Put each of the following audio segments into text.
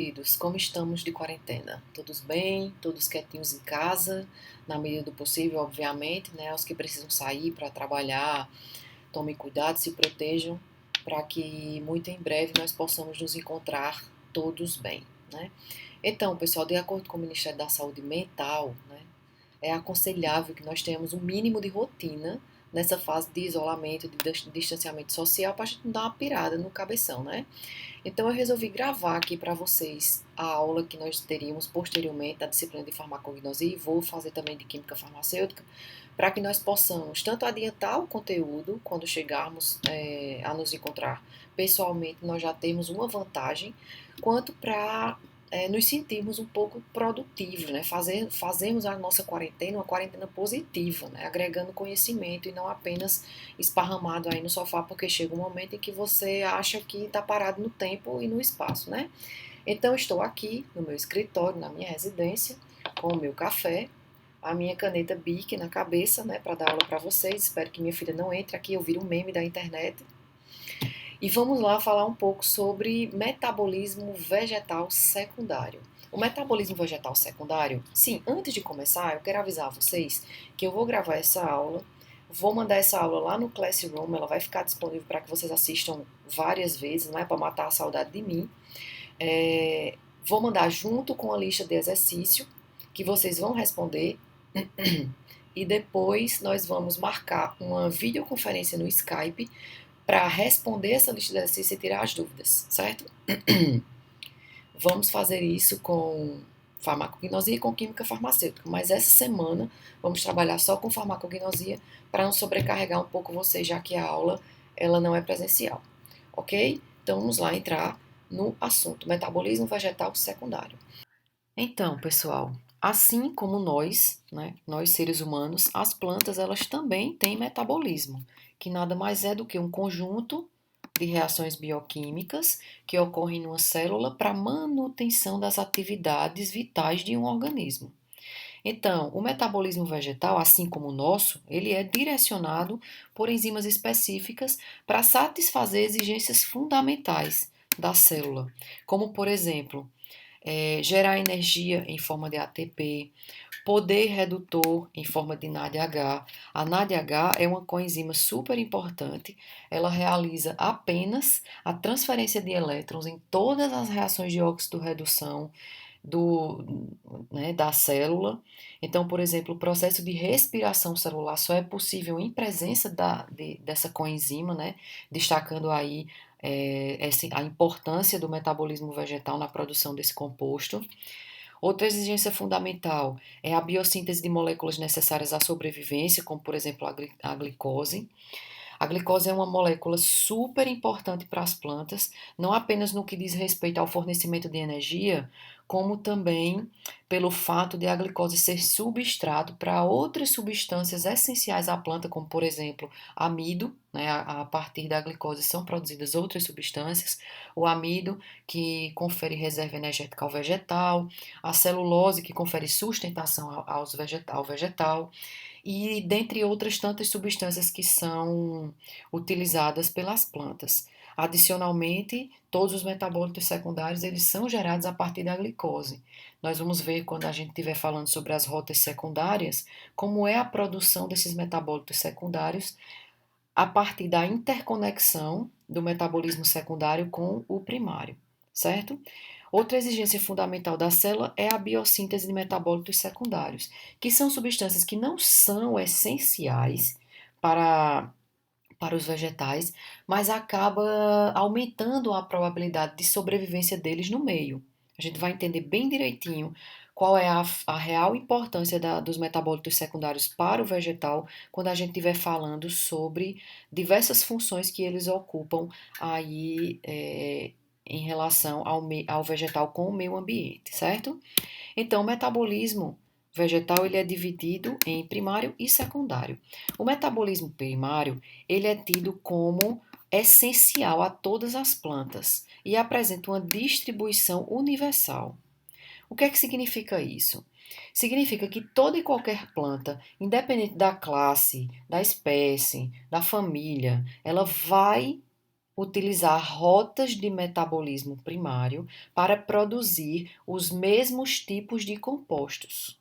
Queridos, como estamos de quarentena? Todos bem? Todos quietinhos em casa? Na medida do possível, obviamente, né? Os que precisam sair para trabalhar, tomem cuidado, se protejam, para que muito em breve nós possamos nos encontrar todos bem, né? Então, pessoal, de acordo com o Ministério da Saúde Mental, né, é aconselhável que nós tenhamos um mínimo de rotina nessa fase de isolamento, de distanciamento social, para a gente não dar uma pirada no cabeção, né? Então eu resolvi gravar aqui para vocês a aula que nós teríamos posteriormente da disciplina de farmacognosia e vou fazer também de química farmacêutica, para que nós possamos tanto adiantar o conteúdo quando chegarmos a nos encontrar pessoalmente, nós já temos uma vantagem, quanto para nos sentirmos um pouco produtivos, né? Fazemos a nossa quarentena uma quarentena positiva, né? Agregando conhecimento e não apenas esparramado aí no sofá, porque chega um momento em que você acha que está parado no tempo e no espaço, né? Então, estou aqui no meu escritório, na minha residência, com o meu café, a minha caneta Bic na cabeça, né, para dar aula para vocês. Espero que minha filha não entre aqui, eu vire um meme da internet. E vamos lá falar um pouco sobre metabolismo vegetal secundário. O metabolismo vegetal secundário, sim, antes de começar, eu quero avisar vocês que eu vou gravar essa aula, vou mandar essa aula lá no Classroom, ela vai ficar disponível para que vocês assistam várias vezes, né, para matar a saudade de mim. Vou mandar junto com a lista de exercício que vocês vão responder e depois nós vamos marcar uma videoconferência no Skype para responder essa lista de exercícios e tirar as dúvidas, certo? Vamos fazer isso com farmacognosia e com química farmacêutica, mas essa semana vamos trabalhar só com farmacognosia para não sobrecarregar um pouco vocês, já que a aula ela não é presencial, ok? Então vamos lá entrar no assunto, metabolismo vegetal secundário. Então, pessoal, assim como nós, né, nós seres humanos, as plantas elas também têm metabolismo, que nada mais é do que um conjunto de reações bioquímicas que ocorrem numa célula para manutenção das atividades vitais de um organismo. Então, o metabolismo vegetal, assim como o nosso, ele é direcionado por enzimas específicas para satisfazer exigências fundamentais da célula, como por exemplo, gerar energia em forma de ATP, poder redutor em forma de NADH. A NADH é uma coenzima super importante, ela realiza apenas a transferência de elétrons em todas as reações de óxido-redução da célula. Então, por exemplo, o processo de respiração celular só é possível em presença dessa coenzima, né? Destacando aí a importância do metabolismo vegetal na produção desse composto. Outra exigência fundamental é a biossíntese de moléculas necessárias à sobrevivência, como por exemplo a glicose. A glicose é uma molécula super importante para as plantas, não apenas no que diz respeito ao fornecimento de energia, como também pelo fato de a glicose ser substrato para outras substâncias essenciais à planta, como por exemplo amido, né? A partir da glicose são produzidas outras substâncias, o amido que confere reserva energética ao vegetal, a celulose que confere sustentação ao vegetal e dentre outras tantas substâncias que são utilizadas pelas plantas. Adicionalmente, todos os metabólitos secundários eles são gerados a partir da glicose. Nós vamos ver quando a gente estiver falando sobre as rotas secundárias, como é a produção desses metabólitos secundários a partir da interconexão do metabolismo secundário com o primário, certo? Outra exigência fundamental da célula é a biossíntese de metabólitos secundários, que são substâncias que não são essenciais para, para os vegetais, mas acaba aumentando a probabilidade de sobrevivência deles no meio. A gente vai entender bem direitinho qual é a real importância dos metabólitos secundários para o vegetal quando a gente estiver falando sobre diversas funções que eles ocupam aí em relação ao vegetal com o meio ambiente, certo? Então, o metabolismo vegetal ele é dividido em primário e secundário. O metabolismo primário ele é tido como essencial a todas as plantas e apresenta uma distribuição universal. O que é que significa isso? Significa que toda e qualquer planta, independente da classe, da espécie, da família, ela vai utilizar rotas de metabolismo primário para produzir os mesmos tipos de compostos,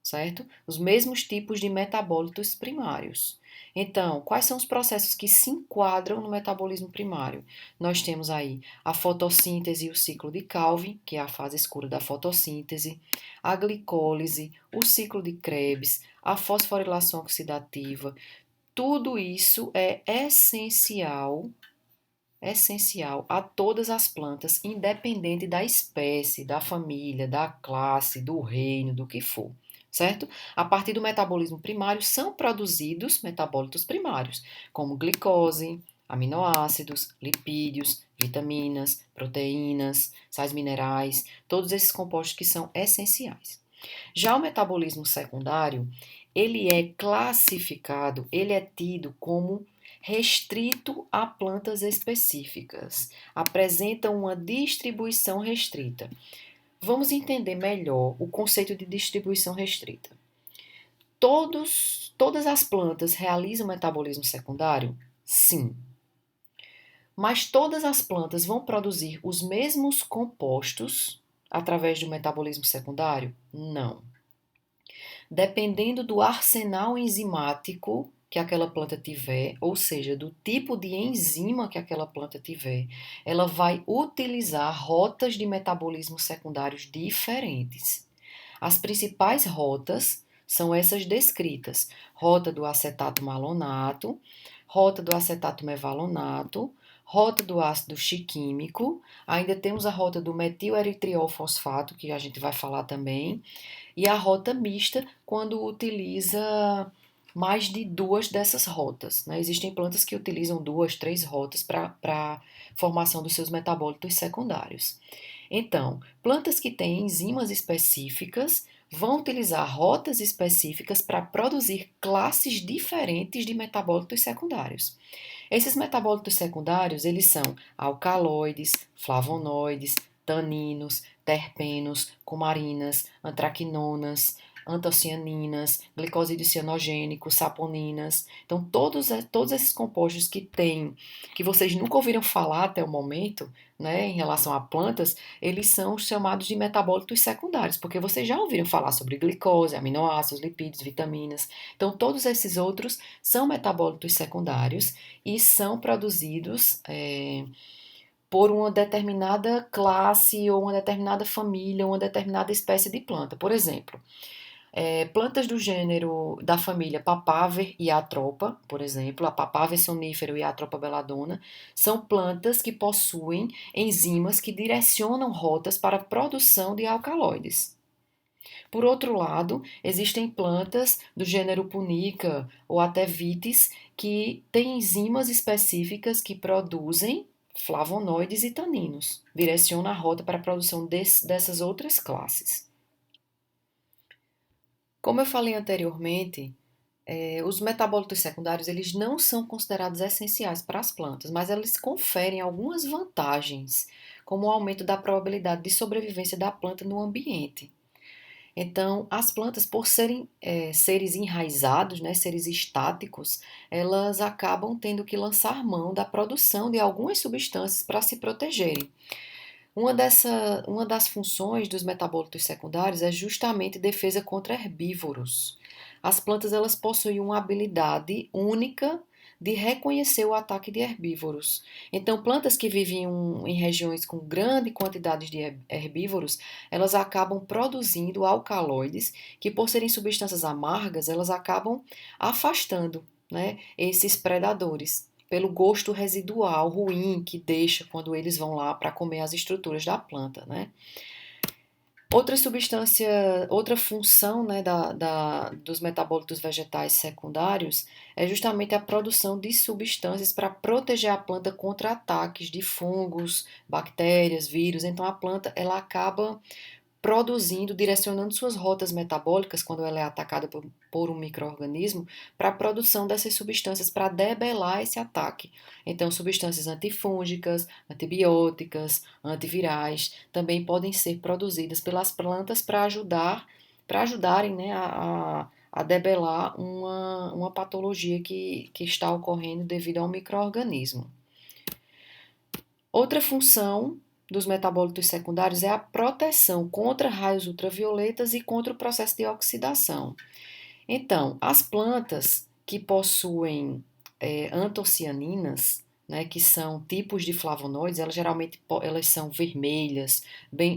certo? Os mesmos tipos de metabólitos primários. Então, quais são os processos que se enquadram no metabolismo primário? Nós temos aí a fotossíntese e o ciclo de Calvin, que é a fase escura da fotossíntese, a glicólise, o ciclo de Krebs, a fosforilação oxidativa. Tudo isso é essencial a todas as plantas, independente da espécie, da família, da classe, do reino, do que for, certo? A partir do metabolismo primário são produzidos metabólitos primários, como glicose, aminoácidos, lipídios, vitaminas, proteínas, sais minerais, todos esses compostos que são essenciais. Já o metabolismo secundário, ele é classificado, ele é tido como restrito a plantas específicas, apresenta uma distribuição restrita. Vamos entender melhor o conceito de distribuição restrita. Todas as plantas realizam metabolismo secundário? Sim. Mas todas as plantas vão produzir os mesmos compostos através do metabolismo secundário? Não. Dependendo do arsenal enzimático que aquela planta tiver, ou seja, do tipo de enzima que aquela planta tiver, ela vai utilizar rotas de metabolismo secundários diferentes. As principais rotas são essas descritas: rota do acetato malonato, rota do acetato mevalonato, rota do ácido chiquímico, ainda temos a rota do metileritriol fosfato, que a gente vai falar também, e a rota mista, quando utiliza mais de duas dessas rotas, né? Existem plantas que utilizam duas, três rotas para a formação dos seus metabólitos secundários. Então, plantas que têm enzimas específicas vão utilizar rotas específicas para produzir classes diferentes de metabólitos secundários. Esses metabólitos secundários, eles são alcaloides, flavonoides, taninos, terpenos, cumarinas, antraquinonas, antocianinas, glicosídeos cianogênicos, saponinas. Então, todos esses compostos que vocês nunca ouviram falar até o momento, né, em relação a plantas, eles são chamados de metabólitos secundários, porque vocês já ouviram falar sobre glicose, aminoácidos, lipídios, vitaminas. Então, todos esses outros são metabólitos secundários e são produzidos por uma determinada classe ou uma determinada família, ou uma determinada espécie de planta. Por exemplo, plantas do gênero da família Papaver e Atropa, por exemplo, a Papaver sonífero e a Atropa belladonna, são plantas que possuem enzimas que direcionam rotas para a produção de alcaloides. Por outro lado, existem plantas do gênero Punica ou até Vitis que têm enzimas específicas que produzem flavonoides e taninos, direciona a rota para a produção dessas outras classes. Como eu falei anteriormente, os metabólitos secundários eles não são considerados essenciais para as plantas, mas eles conferem algumas vantagens, como o aumento da probabilidade de sobrevivência da planta no ambiente. Então, as plantas, por serem seres enraizados, né, seres estáticos, elas acabam tendo que lançar mão da produção de algumas substâncias para se protegerem. Uma das funções dos metabólitos secundários é justamente defesa contra herbívoros. As plantas elas possuem uma habilidade única de reconhecer o ataque de herbívoros. Então, plantas que vivem em regiões com grande quantidade de herbívoros, elas acabam produzindo alcaloides que, por serem substâncias amargas, elas acabam afastando, né, esses predadores pelo gosto residual ruim que deixa quando eles vão lá para comer as estruturas da planta, né? Outra função, né, dos metabólitos vegetais secundários é justamente a produção de substâncias para proteger a planta contra ataques de fungos, bactérias, vírus. Então a planta ela acaba produzindo, direcionando suas rotas metabólicas quando ela é atacada por um micro-organismo para a produção dessas substâncias para debelar esse ataque. Então, substâncias antifúngicas, antibióticas, antivirais também podem ser produzidas pelas plantas para ajudarem, né, a debelar uma patologia que está ocorrendo devido ao micro-organismo. Outra função dos metabólitos secundários é a proteção contra raios ultravioletas e contra o processo de oxidação. Então, as plantas que possuem antocianinas, né, que são tipos de flavonoides, elas geralmente elas são vermelhas,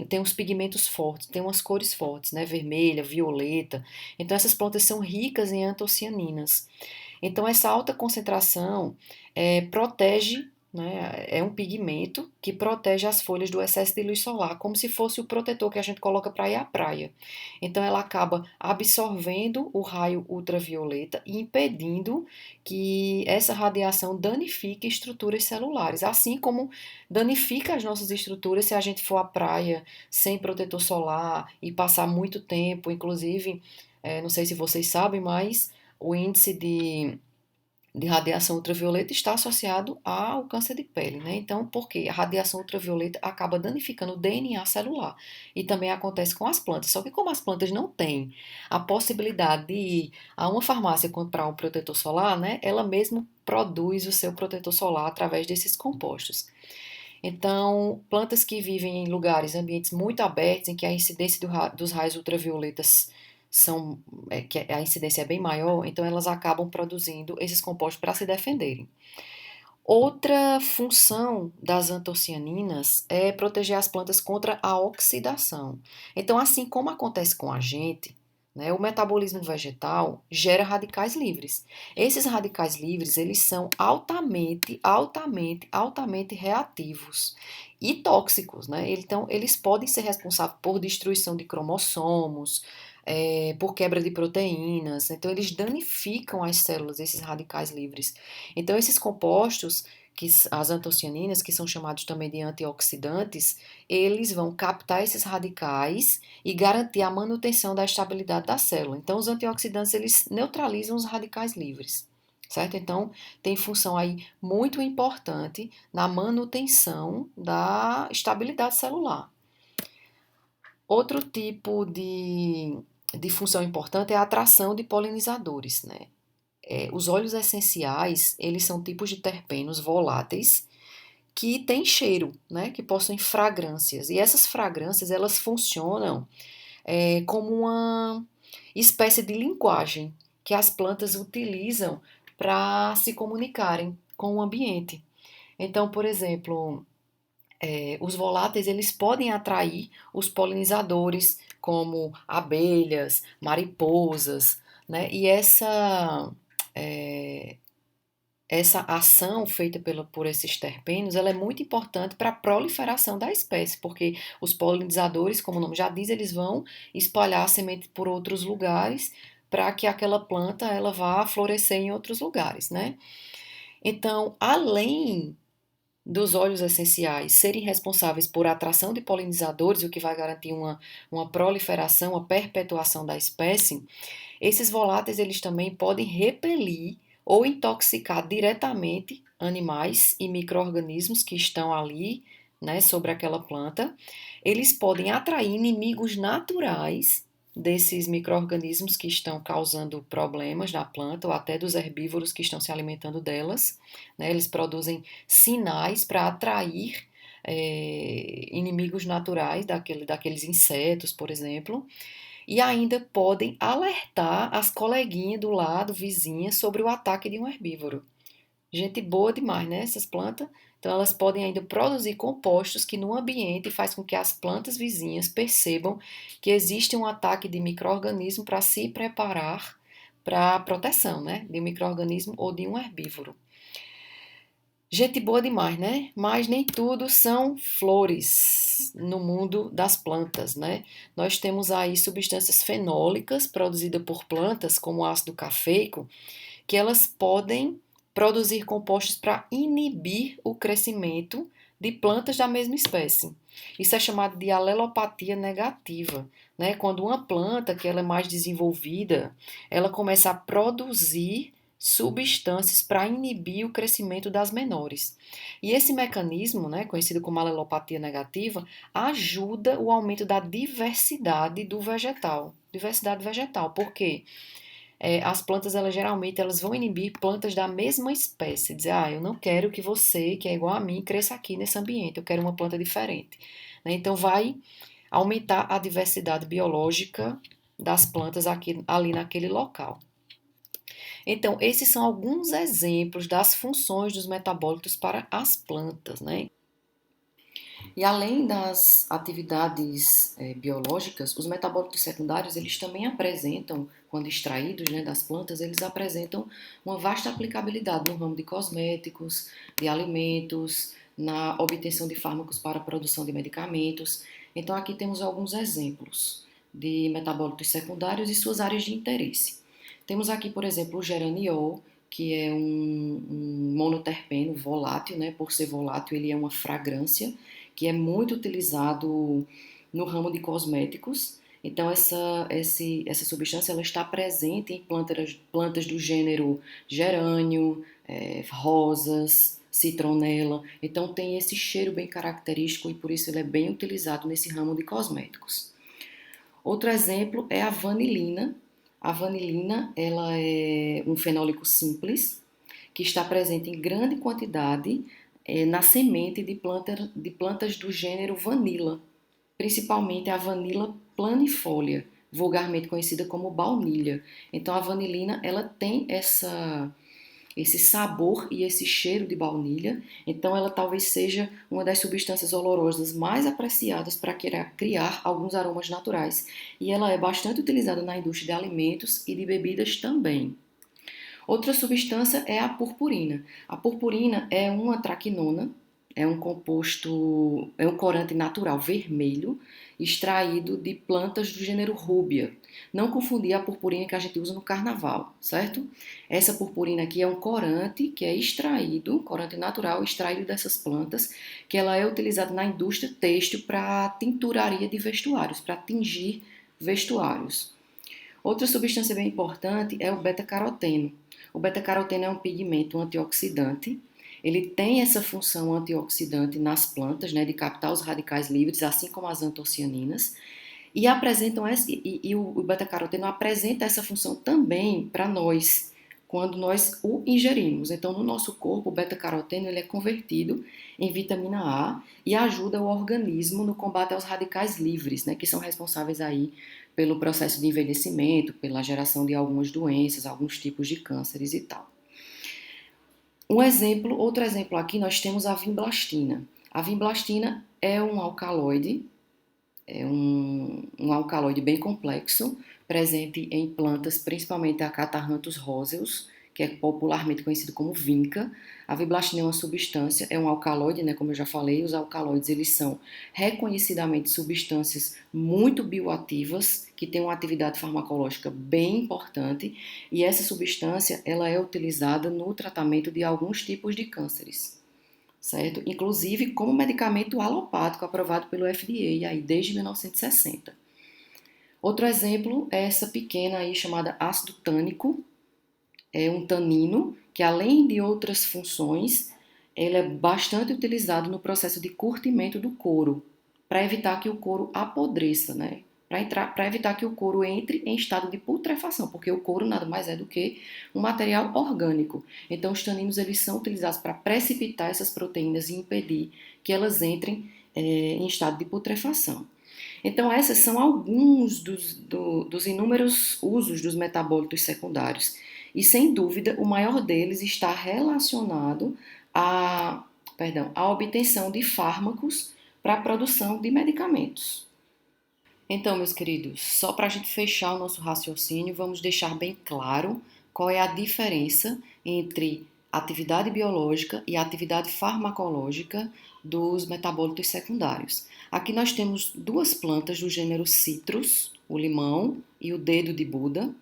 tem uns pigmentos fortes, tem umas cores fortes, né, vermelha, violeta. Então, essas plantas são ricas em antocianinas. Então, essa alta concentração protege, né, é um pigmento que protege as folhas do excesso de luz solar, como se fosse o protetor que a gente coloca para ir à praia. Então, ela acaba absorvendo o raio ultravioleta e impedindo que essa radiação danifique estruturas celulares, assim como danifica as nossas estruturas se a gente for à praia sem protetor solar e passar muito tempo, inclusive, não sei se vocês sabem, mas o índice de radiação ultravioleta está associado ao câncer de pele, né? Então, porque a radiação ultravioleta acaba danificando o DNA celular e também acontece com as plantas. Só que como as plantas não têm a possibilidade de ir a uma farmácia comprar um protetor solar, né? Ela mesma produz o seu protetor solar através desses compostos. Então, plantas que vivem em lugares, ambientes muito abertos, em que a incidência dos raios ultravioletas que a incidência é bem maior, então elas acabam produzindo esses compostos para se defenderem. Outra função das antocianinas é proteger as plantas contra a oxidação. Então, assim como acontece com a gente, né, o metabolismo vegetal gera radicais livres. Esses radicais livres, eles são altamente reativos e tóxicos, né? Então, eles podem ser responsáveis por destruição de cromossomos, por quebra de proteínas. Então, eles danificam as células, esses radicais livres. Então, esses compostos, as antocianinas, que são chamados também de antioxidantes, eles vão captar esses radicais e garantir a manutenção da estabilidade da célula. Então, os antioxidantes, eles neutralizam os radicais livres, certo? Então, tem função aí muito importante na manutenção da estabilidade celular. Outro tipo de função importante é a atração de polinizadores, né? Os óleos essenciais, eles são tipos de terpenos voláteis que têm cheiro, né? Que possuem fragrâncias. E essas fragrâncias, elas funcionam como uma espécie de linguagem que as plantas utilizam para se comunicarem com o ambiente. Então, por exemplo, os voláteis eles podem atrair os polinizadores, como abelhas, mariposas, né? E é, essa ação feita por esses terpenos, ela é muito importante para a proliferação da espécie, porque os polinizadores, como o nome já diz, eles vão espalhar a semente por outros lugares para que aquela planta ela vá florescer em outros lugares, né? Então, além dos óleos essenciais serem responsáveis por atração de polinizadores, o que vai garantir uma proliferação, uma perpetuação da espécie, esses voláteis eles também podem repelir ou intoxicar diretamente animais e micro-organismos que estão ali, né, sobre aquela planta. Eles podem atrair inimigos naturais desses micro-organismos que estão causando problemas na planta ou até dos herbívoros que estão se alimentando delas, né? Eles produzem sinais para atrair inimigos naturais daqueles insetos, por exemplo, e ainda podem alertar as coleguinhas do lado, vizinhas, sobre o ataque de um herbívoro. Gente boa demais, né? Essas plantas. Então, elas podem ainda produzir compostos que no ambiente faz com que as plantas vizinhas percebam que existe um ataque de micro-organismo para se preparar para a proteção, né? De um micro-organismo ou de um herbívoro. Gente boa demais, né? Mas nem tudo são flores no mundo das plantas, né? Nós temos aí substâncias fenólicas produzidas por plantas, como o ácido cafeico, que elas podem produzir compostos para inibir o crescimento de plantas da mesma espécie. Isso é chamado de alelopatia negativa, né? Quando uma planta que ela é mais desenvolvida, ela começa a produzir substâncias para inibir o crescimento das menores. E esse mecanismo, né, conhecido como alelopatia negativa, ajuda o aumento da diversidade do vegetal. Diversidade vegetal, por quê? as plantas, elas geralmente elas vão inibir plantas da mesma espécie. Dizer, eu não quero que você, que é igual a mim, cresça aqui nesse ambiente, eu quero uma planta diferente. Né? Então, vai aumentar a diversidade biológica das plantas aqui, ali naquele local. Então, esses são alguns exemplos das funções dos metabólitos para as plantas, né? E além das atividades biológicas, os metabólitos secundários, eles também apresentam, quando extraídos, né, das plantas, eles apresentam uma vasta aplicabilidade no ramo de cosméticos, de alimentos, na obtenção de fármacos para a produção de medicamentos. Então, aqui temos alguns exemplos de metabólitos secundários e suas áreas de interesse. Temos aqui, por exemplo, o geraniol, que é um monoterpeno volátil, né? Por ser volátil, ele é uma fragrância, que é muito utilizado no ramo de cosméticos. Então, essa substância ela está presente em plantas do gênero gerânio, rosas, citronela. Então, tem esse cheiro bem característico e por isso ele é bem utilizado nesse ramo de cosméticos. Outro exemplo é a vanilina. A vanilina ela é um fenólico simples que está presente em grande quantidade na semente de plantas do gênero vanila, principalmente a vanila planifolia, vulgarmente conhecida como baunilha. Então a vanilina ela tem esse sabor e esse cheiro de baunilha, então ela talvez seja uma das substâncias olorosas mais apreciadas para criar alguns aromas naturais, e ela é bastante utilizada na indústria de alimentos e de bebidas também. Outra substância é a purpurina. A purpurina é uma traquinona, é um composto, é um corante natural vermelho, extraído de plantas do gênero rúbia. Não confundir a purpurina que a gente usa no carnaval, certo? Essa purpurina aqui é um corante que é extraído, corante natural extraído dessas plantas, que ela é utilizada na indústria têxtil para tinturaria de vestuários, para tingir vestuários. Outra substância bem importante é o beta-caroteno. O beta-caroteno é um pigmento antioxidante. Ele tem essa função antioxidante nas plantas, né, de captar os radicais livres, assim como as antocianinas. E o beta-caroteno apresenta essa função também para nós, quando nós o ingerimos. Então, no nosso corpo, o beta-caroteno ele é convertido em vitamina A e ajuda o organismo no combate aos radicais livres, né, que são responsáveis aí pelo processo de envelhecimento, pela geração de algumas doenças, alguns tipos de cânceres e tal. Outro exemplo aqui, nós temos a vinblastina. A vinblastina é um alcaloide, um alcaloide bem complexo, presente em plantas, principalmente a Catharranthus roseus, que é popularmente conhecido como vinca. A vinblastina é uma substância, é um alcaloide, né, como eu já falei, os alcaloides eles são reconhecidamente substâncias muito bioativas, que têm uma atividade farmacológica bem importante, e essa substância ela é utilizada no tratamento de alguns tipos de cânceres, certo? Inclusive como medicamento alopático aprovado pelo FDA aí desde 1960. Outro exemplo é essa pequena aí chamada ácido tânico, é um tanino que além de outras funções, ele é bastante utilizado no processo de curtimento do couro, para evitar que o couro apodreça, né? Para evitar que o couro entre em estado de putrefação, porque o couro nada mais é do que um material orgânico. Então, os taninos eles são utilizados para precipitar essas proteínas e impedir que elas entrem em estado de putrefação. Então, esses são alguns dos inúmeros usos dos metabólitos secundários. E, sem dúvida, o maior deles está relacionado à obtenção de fármacos para a produção de medicamentos. Então, meus queridos, só para a gente fechar o nosso raciocínio, vamos deixar bem claro qual é a diferença entre atividade biológica e atividade farmacológica dos metabólitos secundários. Aqui nós temos duas plantas do gênero Citrus, o limão e o dedo de Buda,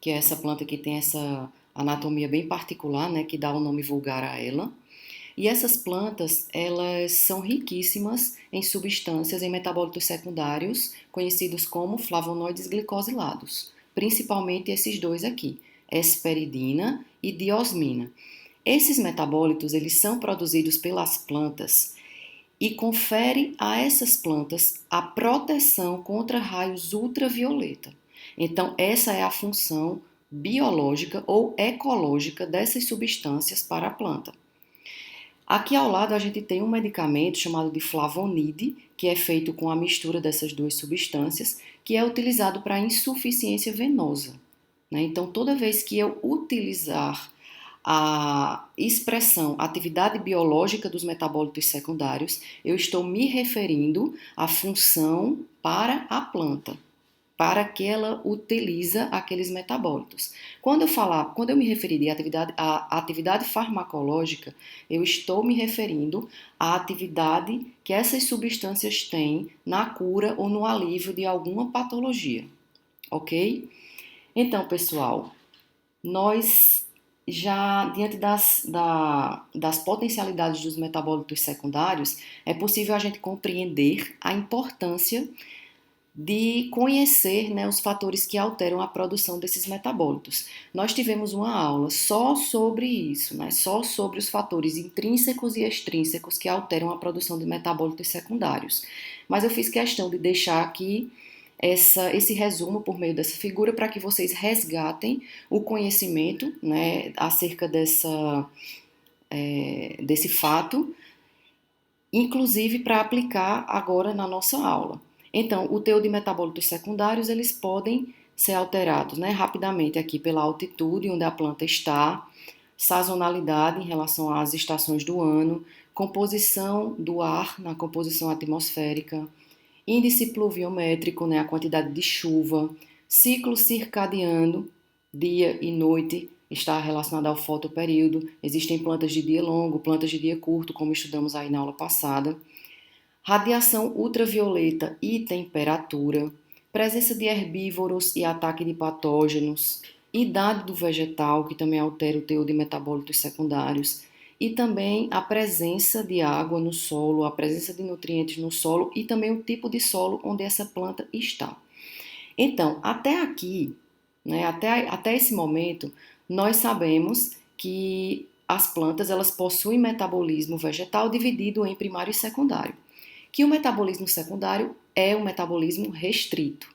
que é essa planta que tem essa anatomia bem particular, né, que dá o nome vulgar a ela. E essas plantas, elas são riquíssimas em substâncias, em metabólitos secundários, conhecidos como flavonoides glicosilados, principalmente esses dois aqui, hesperidina e diosmina. Esses metabólitos, eles são produzidos pelas plantas e conferem a essas plantas a proteção contra raios ultravioleta. Então, essa é a função biológica ou ecológica dessas substâncias para a planta. Aqui ao lado a gente tem um medicamento chamado de flavonide, que é feito com a mistura dessas duas substâncias, que é utilizado para insuficiência venosa, né? Então, toda vez que eu utilizar a expressão atividade biológica dos metabólitos secundários, eu estou me referindo à função para a planta, para que ela utiliza aqueles metabólitos. Quando eu me referir à atividade farmacológica, eu estou me referindo à atividade que essas substâncias têm na cura ou no alívio de alguma patologia, ok? Então, pessoal, nós já, diante das potencialidades dos metabólitos secundários, é possível a gente compreender a importância de conhecer, né, os fatores que alteram a produção desses metabólitos. Nós tivemos uma aula só sobre isso, né, só sobre os fatores intrínsecos e extrínsecos que alteram a produção de metabólitos secundários. Mas eu fiz questão de deixar aqui esse resumo por meio dessa figura para que vocês resgatem o conhecimento, né, acerca desse fato, inclusive para aplicar agora na nossa aula. Então, o teor de metabólitos secundários, eles podem ser alterados, né, rapidamente aqui pela altitude onde a planta está, sazonalidade em relação às estações do ano, composição do ar na composição atmosférica, índice pluviométrico, né, a quantidade de chuva, ciclo circadiano, dia e noite, está relacionado ao fotoperíodo. Existem plantas de dia longo, plantas de dia curto, como estudamos aí na aula passada. Radiação ultravioleta e temperatura, presença de herbívoros e ataque de patógenos, idade do vegetal, que também altera o teor de metabólitos secundários, e também a presença de água no solo, a presença de nutrientes no solo e também o tipo de solo onde essa planta está. Então, até aqui, né, até esse momento, nós sabemos que as plantas elas possuem metabolismo vegetal dividido em primário e secundário, que o metabolismo secundário é um metabolismo restrito,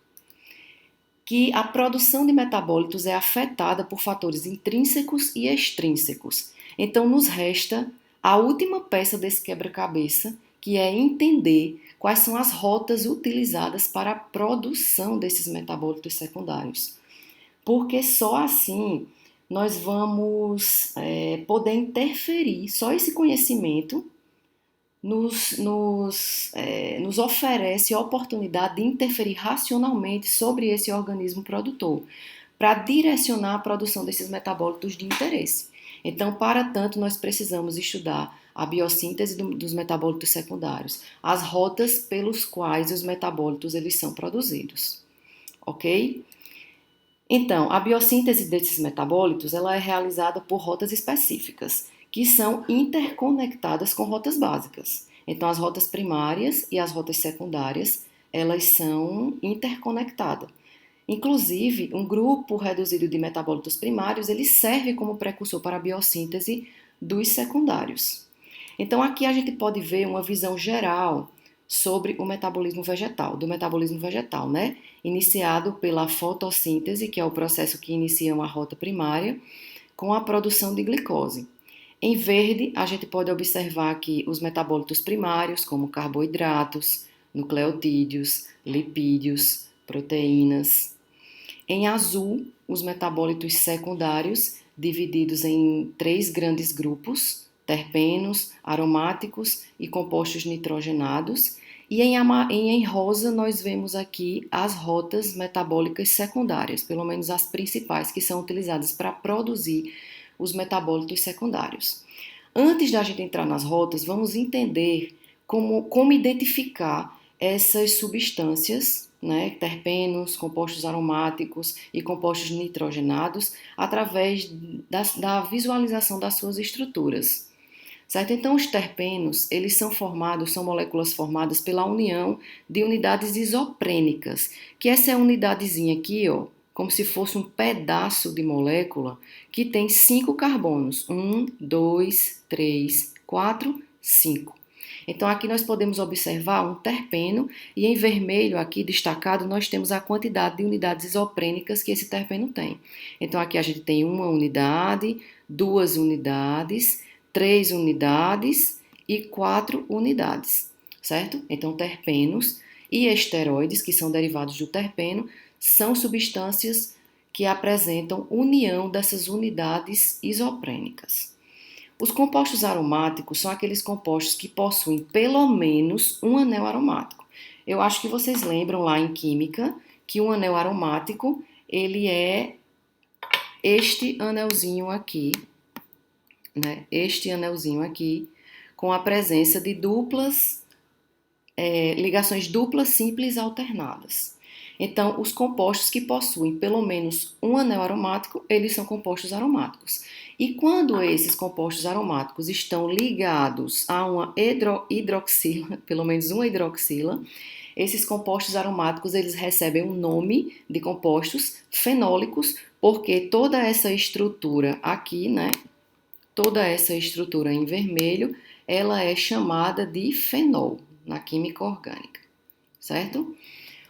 que a produção de metabólitos é afetada por fatores intrínsecos e extrínsecos. Então, nos resta a última peça desse quebra-cabeça, que é entender quais são as rotas utilizadas para a produção desses metabólitos secundários. Porque só assim nós vamos poder interferir, só esse conhecimento nos oferece a oportunidade de interferir racionalmente sobre esse organismo produtor, para direcionar a produção desses metabólitos de interesse. Então, para tanto, nós precisamos estudar a biossíntese dos metabólitos secundários, as rotas pelos quais os metabólitos eles são produzidos, ok? Então, a biossíntese desses metabólitos ela é realizada por rotas específicas, que são interconectadas com rotas básicas. Então, as rotas primárias e as rotas secundárias, elas são interconectadas. Inclusive, um grupo reduzido de metabólitos primários, ele serve como precursor para a biossíntese dos secundários. Então, aqui a gente pode ver uma visão geral sobre o metabolismo vegetal, do metabolismo vegetal, né? Iniciado pela fotossíntese, que é o processo que inicia uma rota primária, com a produção de glicose. Em verde, a gente pode observar aqui os metabólitos primários, como carboidratos, nucleotídeos, lipídios, proteínas. Em azul, os metabólitos secundários, divididos em 3 grandes grupos: terpenos, aromáticos e compostos nitrogenados. E em rosa nós vemos aqui as rotas metabólicas secundárias, pelo menos as principais que são utilizadas para produzir os metabólitos secundários. Antes da gente entrar nas rotas, vamos entender como identificar essas substâncias, né, terpenos, compostos aromáticos e compostos nitrogenados, através da visualização das suas estruturas. Certo? Então, os terpenos, eles são moléculas formadas pela união de unidades isoprênicas, que essa é a unidadezinha aqui, ó, como se fosse um pedaço de molécula que tem 5 carbonos. 1, 2, 3, 4, 5. Então, aqui nós podemos observar um terpeno e em vermelho aqui destacado nós temos a quantidade de unidades isoprênicas que esse terpeno tem. Então, aqui a gente tem uma unidade, 2 unidades, 3 unidades e 4 unidades, certo? Então, terpenos e esteroides, que são derivados do terpeno, são substâncias que apresentam união dessas unidades isoprênicas. Os compostos aromáticos são aqueles compostos que possuem pelo menos um anel aromático. Eu acho que vocês lembram lá em química que um anel aromático, ele é este anelzinho aqui, né? Este anelzinho aqui, com a presença de ligações duplas simples alternadas. Então, os compostos que possuem pelo menos um anel aromático, eles são compostos aromáticos. E quando esses compostos aromáticos estão ligados a uma hidroxila, pelo menos uma hidroxila, esses compostos aromáticos eles recebem o nome de compostos fenólicos, porque toda essa estrutura aqui, né, toda essa estrutura em vermelho, ela é chamada de fenol na química orgânica, certo?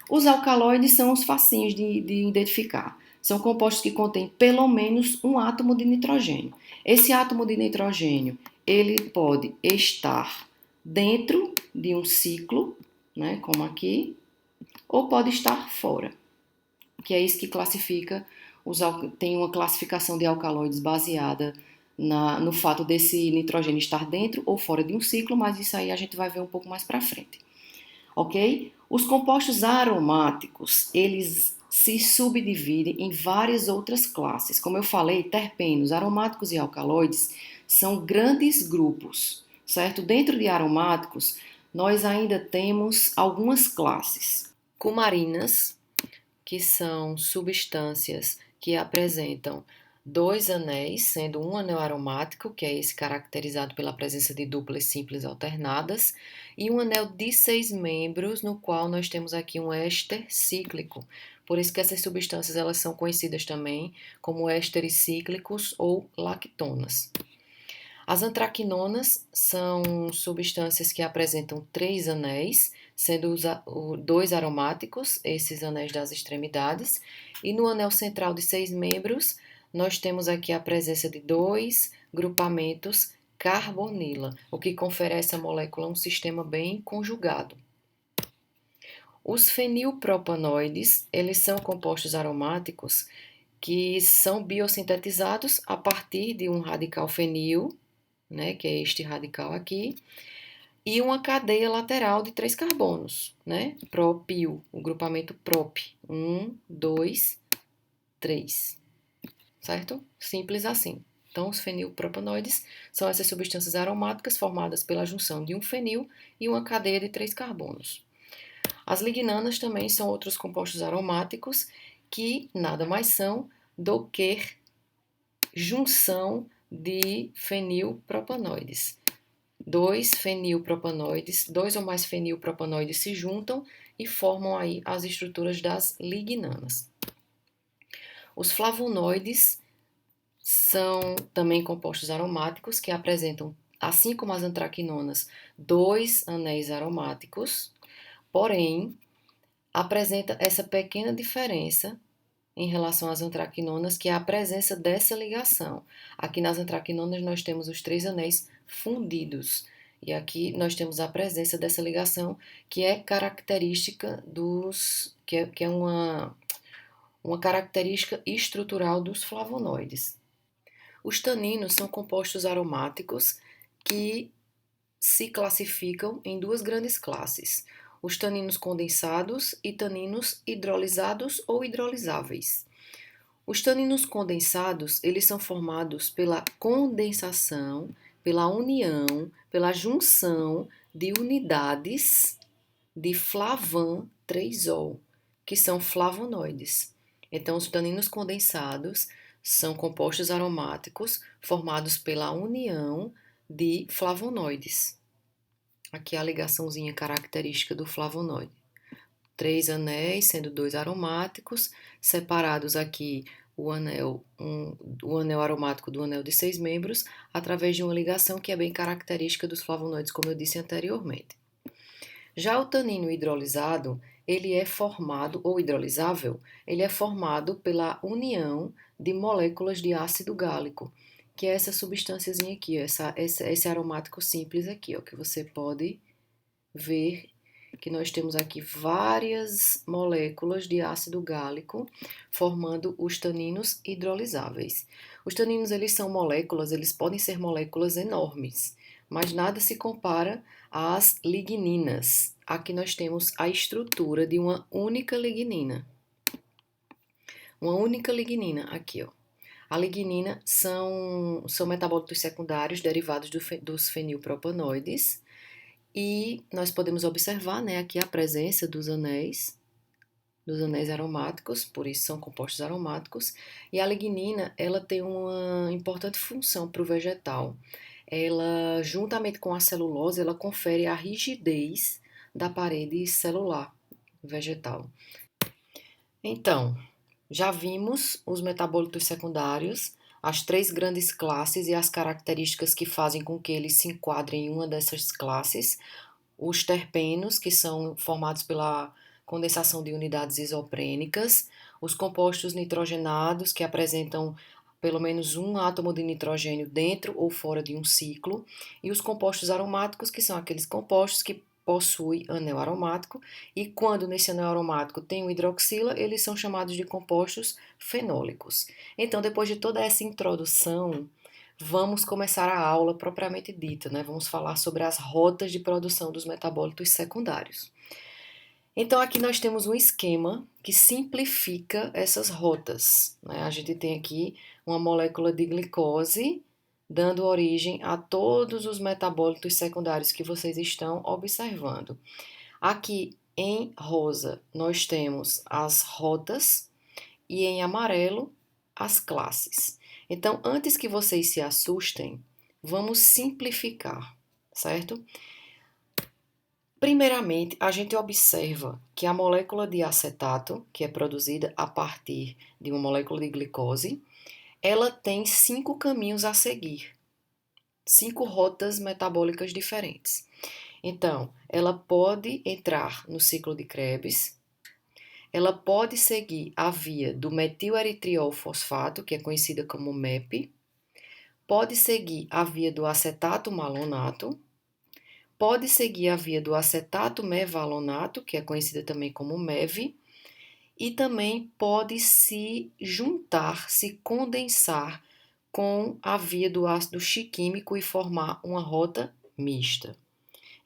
Os alcaloides são os facinhos de identificar. São compostos que contêm pelo menos um átomo de nitrogênio. Esse átomo de nitrogênio, ele pode estar dentro de um ciclo, né, como aqui, ou pode estar fora, que é isso que classifica, tem uma classificação de alcaloides baseada no fato desse nitrogênio estar dentro ou fora de um ciclo, mas isso aí a gente vai ver um pouco mais para frente, ok? Os compostos aromáticos, eles se subdividem em várias outras classes. Como eu falei, terpenos, aromáticos e alcaloides são grandes grupos, certo? Dentro de aromáticos, nós ainda temos algumas classes. Cumarinas, que são substâncias que apresentam 2 anéis, sendo um anel aromático, que é esse caracterizado pela presença de duplas simples alternadas, e um anel de 6 membros, no qual nós temos aqui um éster cíclico. Por isso que essas substâncias elas são conhecidas também como ésteres cíclicos ou lactonas. As antraquinonas são substâncias que apresentam 3 anéis, sendo 2 aromáticos, esses anéis das extremidades, e no anel central de 6 membros, nós temos aqui a presença de 2 grupamentos carbonila, o que confere a essa molécula um sistema bem conjugado. Os fenilpropanoides, eles são compostos aromáticos que são biosintetizados a partir de um radical fenil, né, que é este radical aqui, e uma cadeia lateral de 3 carbonos, né, propil, o grupamento prop, 1, 2, 3, certo? Simples assim. Então, os fenilpropanoides são essas substâncias aromáticas formadas pela junção de um fenil e uma cadeia de 3 carbonos. As lignanas também são outros compostos aromáticos que nada mais são do que junção de fenilpropanoides. 2 ou mais fenilpropanoides se juntam e formam aí as estruturas das lignanas. Os flavonoides são também compostos aromáticos que apresentam, assim como as antraquinonas, 2 anéis aromáticos, porém, apresenta essa pequena diferença em relação às antraquinonas, que é a presença dessa ligação. Aqui nas antraquinonas nós temos os 3 anéis fundidos, e aqui nós temos a presença dessa ligação, que é característica que é uma característica estrutural dos flavonoides. Os taninos são compostos aromáticos que se classificam em 2 grandes classes: os taninos condensados e taninos hidrolisados ou hidrolisáveis. Os taninos condensados, eles são formados pela condensação, pela união, pela junção de unidades de flavan 3-ol, que são flavonoides. Então, os taninos condensados são compostos aromáticos formados pela união de flavonoides. Aqui é a ligaçãozinha característica do flavonoide. 3 anéis, sendo 2 aromáticos, separados aqui o anel aromático do anel de 6 membros através de uma ligação que é bem característica dos flavonoides, como eu disse anteriormente. Já o tanino hidrolisado, ele é formado, ou hidrolisável, ele é formado pela união de moléculas de ácido gálico, que é essa substânciazinha aqui, esse aromático simples aqui, ó, que você pode ver que nós temos aqui várias moléculas de ácido gálico formando os taninos hidrolisáveis. Os taninos, eles são moléculas, eles podem ser moléculas enormes, mas nada se compara às ligninas. Aqui nós temos a estrutura de uma única lignina. Uma única lignina aqui, ó. A lignina são metabólitos secundários derivados dos fenilpropanoides, e nós podemos observar, né, aqui a presença dos anéis aromáticos, por isso são compostos aromáticos. E a lignina, ela tem uma importante função para o vegetal. Ela, juntamente com a celulose, ela confere a rigidez da parede celular vegetal. Então, já vimos os metabólitos secundários, as 3 grandes classes e as características que fazem com que eles se enquadrem em uma dessas classes. Os terpenos, que são formados pela condensação de unidades isoprênicas, os compostos nitrogenados, que apresentam pelo menos um átomo de nitrogênio dentro ou fora de um ciclo, e os compostos aromáticos, que são aqueles compostos que possuem anel aromático, e quando nesse anel aromático tem o hidroxila, eles são chamados de compostos fenólicos. Então, depois de toda essa introdução, vamos começar a aula propriamente dita, né? Vamos falar sobre as rotas de produção dos metabólitos secundários. Então, aqui nós temos um esquema que simplifica essas rotas, né? A gente tem aqui uma molécula de glicose dando origem a todos os metabólitos secundários que vocês estão observando. Aqui em rosa nós temos as rotas e em amarelo as classes. Então, antes que vocês se assustem, vamos simplificar, certo? Primeiramente, a gente observa que a molécula de acetato, que é produzida a partir de uma molécula de glicose, ela tem 5 caminhos a seguir, 5 rotas metabólicas diferentes. Então, ela pode entrar no ciclo de Krebs, ela pode seguir a via do metileritriol fosfato, que é conhecida como MEP, pode seguir a via do acetato malonato, pode seguir a via do acetato mevalonato, que é conhecida também como MEV, e também pode se juntar, se condensar com a via do ácido chiquímico e formar uma rota mista.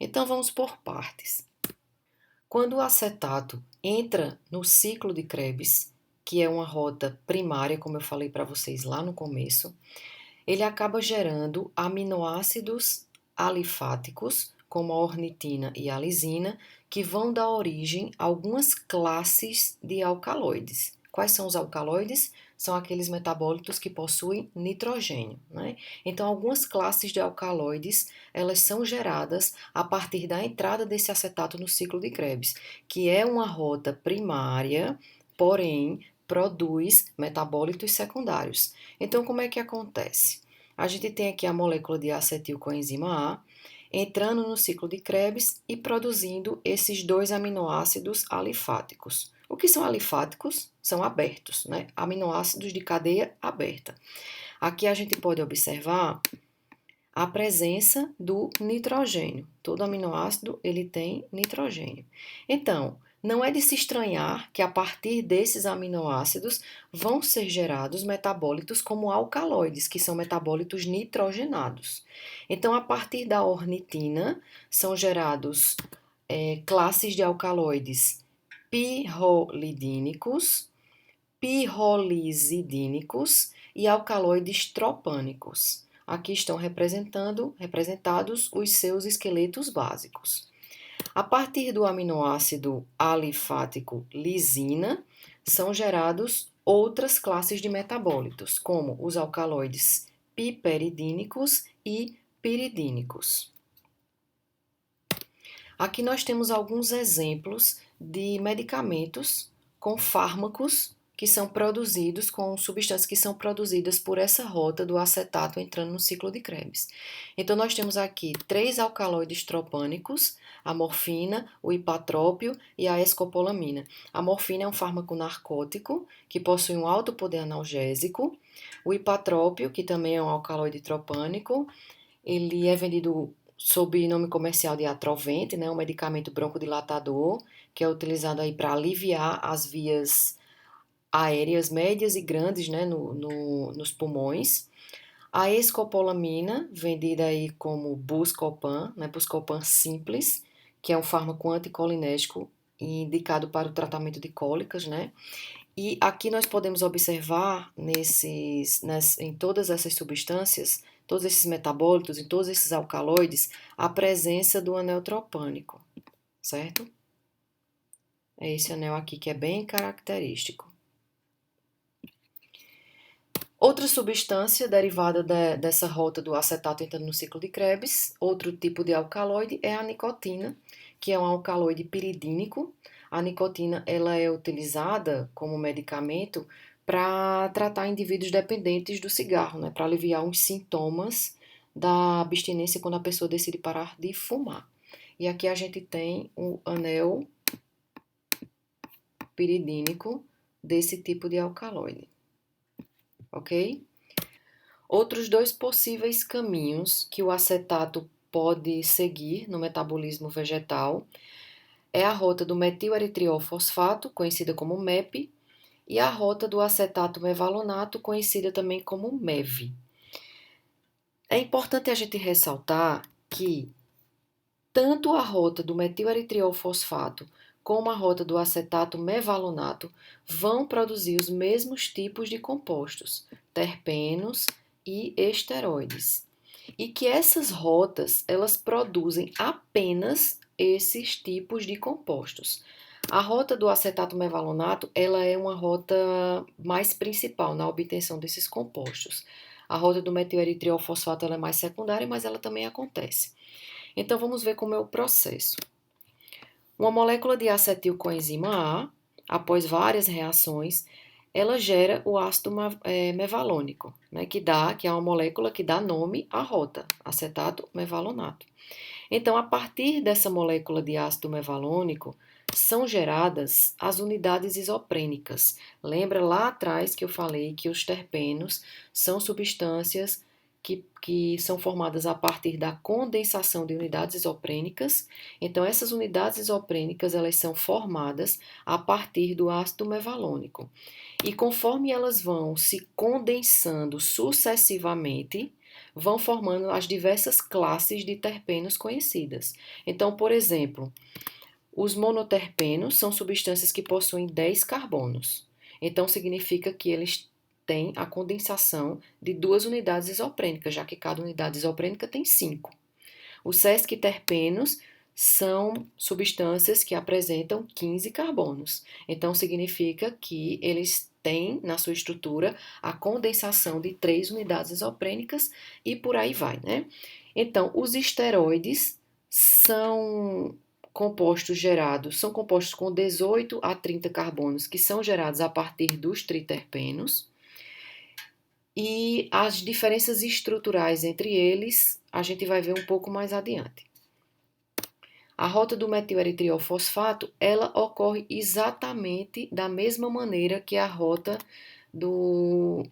Então vamos por partes. Quando o acetato entra no ciclo de Krebs, que é uma rota primária, como eu falei para vocês lá no começo, ele acaba gerando aminoácidos alifáticos, como a ornitina e a lisina, que vão dar origem a algumas classes de alcaloides. Quais são os alcaloides? São aqueles metabólitos que possuem nitrogênio, né? Então, algumas classes de alcaloides, elas são geradas a partir da entrada desse acetato no ciclo de Krebs, que é uma rota primária, porém produz metabólitos secundários. Então, como é que acontece? A gente tem aqui a molécula de acetilcoenzima A entrando no ciclo de Krebs e produzindo esses 2 aminoácidos alifáticos. O que são alifáticos? São abertos, né? Aminoácidos de cadeia aberta. Aqui a gente pode observar a presença do nitrogênio. Todo aminoácido ele tem nitrogênio. Então, não é de se estranhar que a partir desses aminoácidos vão ser gerados metabólitos como alcaloides, que são metabólitos nitrogenados. Então, a partir da ornitina, são gerados classes de alcaloides pirrolidínicos, pirrolizidínicos e alcaloides tropânicos. Aqui estão representados os seus esqueletos básicos. A partir do aminoácido alifático lisina, são gerados outras classes de metabólitos, como os alcaloides piperidínicos e piridínicos. Aqui nós temos alguns exemplos de medicamentos com fármacos que são produzidos com substâncias que são produzidas por essa rota do acetato entrando no ciclo de Krebs. Então, nós temos aqui 3 alcaloides tropânicos, a morfina, o ipatrópio e a escopolamina. A morfina é um fármaco narcótico que possui um alto poder analgésico. O ipatrópio, que também é um alcaloide tropânico, ele é vendido sob nome comercial de Atrovent, né, um medicamento broncodilatador, que é utilizado aí para aliviar as vias aéreas médias e grandes, né, nos pulmões. A escopolamina, vendida aí como Buscopan, né, Buscopan simples, que é um fármaco anticolinérgico indicado para o tratamento de cólicas, né? E aqui nós podemos observar em todas essas substâncias, todos esses metabólitos, em todos esses alcaloides, a presença do anel tropânico, certo? É esse anel aqui que é bem característico. Outra substância derivada dessa rota do acetato entrando no ciclo de Krebs, outro tipo de alcaloide, é a nicotina, que é um alcaloide piridínico. A nicotina ela é utilizada como medicamento para tratar indivíduos dependentes do cigarro, né, para aliviar os sintomas da abstinência quando a pessoa decide parar de fumar. E aqui a gente tem o anel piridínico desse tipo de alcaloide. Ok? Outros 2 possíveis caminhos que o acetato pode seguir no metabolismo vegetal é a rota do metileritriol-fosfato, conhecida como MEP, e a rota do acetato mevalonato, conhecida também como MEV. É importante a gente ressaltar que tanto a rota do metileritriol-fosfato como a rota do acetato mevalonato vão produzir os mesmos tipos de compostos, terpenos e esteroides. E que essas rotas, elas produzem apenas esses tipos de compostos. A rota do acetato mevalonato, ela é uma rota mais principal na obtenção desses compostos. A rota do metileritriol-fosfato ela é mais secundária, mas ela também acontece. Então, vamos ver como é o processo. Uma molécula de acetilcoenzima A, após várias reações, ela gera o ácido mevalônico, né, que é uma molécula que dá nome à rota, acetato mevalonato. Então, a partir dessa molécula de ácido mevalônico, são geradas as unidades isoprênicas. Lembra lá atrás que eu falei que os terpenos são substâncias que são formadas a partir da condensação de unidades isoprênicas. Então, essas unidades isoprênicas, elas são formadas a partir do ácido mevalônico. E conforme elas vão se condensando sucessivamente, vão formando as diversas classes de terpenos conhecidas. Então, por exemplo, os monoterpenos são substâncias que possuem 10 carbonos. Então, significa que eles têm a condensação de 2 unidades isoprênicas, já que cada unidade isoprênica tem 5. Os sesquiterpenos são substâncias que apresentam 15 carbonos. Então, significa que eles têm na sua estrutura a condensação de 3 unidades isoprênicas e por aí vai, né? Então, os esteroides são são compostos com 18 a 30 carbonos que são gerados a partir dos triterpenos. E as diferenças estruturais entre eles a gente vai ver um pouco mais adiante. A rota do metileritriol-fosfato, ela ocorre exatamente da mesma maneira que a rota do